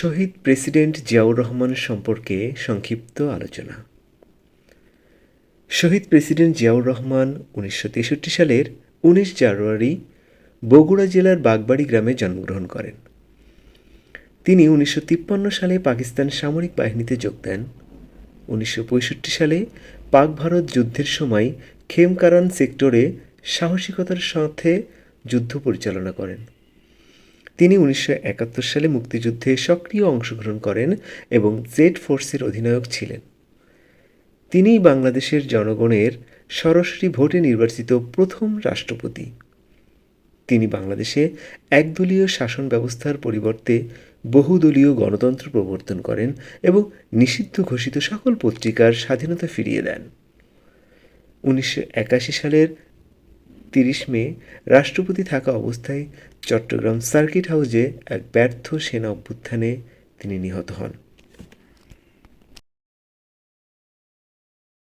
শহীদ president Ziaur Rahman সম্পর্কে সংক্ষিপ্ত আলোচনা। শহীদ প্রেসিডেন্ট জিয়াউর রহমান 1963 সালের 19 জানুয়ারি বগুড়া জেলার বাগবাড়ি গ্রামে জন্মগ্রহণ করেন। তিনি 1953 সালে পাকিস্তান সামরিক বাহিনীতে যোগ দেন। 1965 সালে পাক ভারত যুদ্ধের সময় খেমকারান সেক্টরে সাহসিকতার সাথে যুদ্ধ পরিচালনা করেন। তিনি 1971 সালে মুক্তিযুদ্ধে সক্রিয় অংশগ্রহণ করেন এবং জেড ফোর্সের অধিনায়ক ছিলেন। তিনিই বাংলাদেশের জনগণের সরাসরি ভোটে নির্বাচিত প্রথম রাষ্ট্রপতি। তিনি বাংলাদেশে একদলীয় শাসন ব্যবস্থার পরিবর্তে বহুদলীয় গণতন্ত্র প্রবর্তন করেন এবং নিষিদ্ধ ঘোষিত সকল পত্রিকার স্বাধীনতা ফিরিয়ে দেন। 1981 সালের 30 মে রাষ্ট্রপতি থাকা অবস্থায় চট্টগ্রাম সার্কিট হাউসে এক ব্যর্থ সেনা অভ্যুত্থানে তিনি নিহত হন।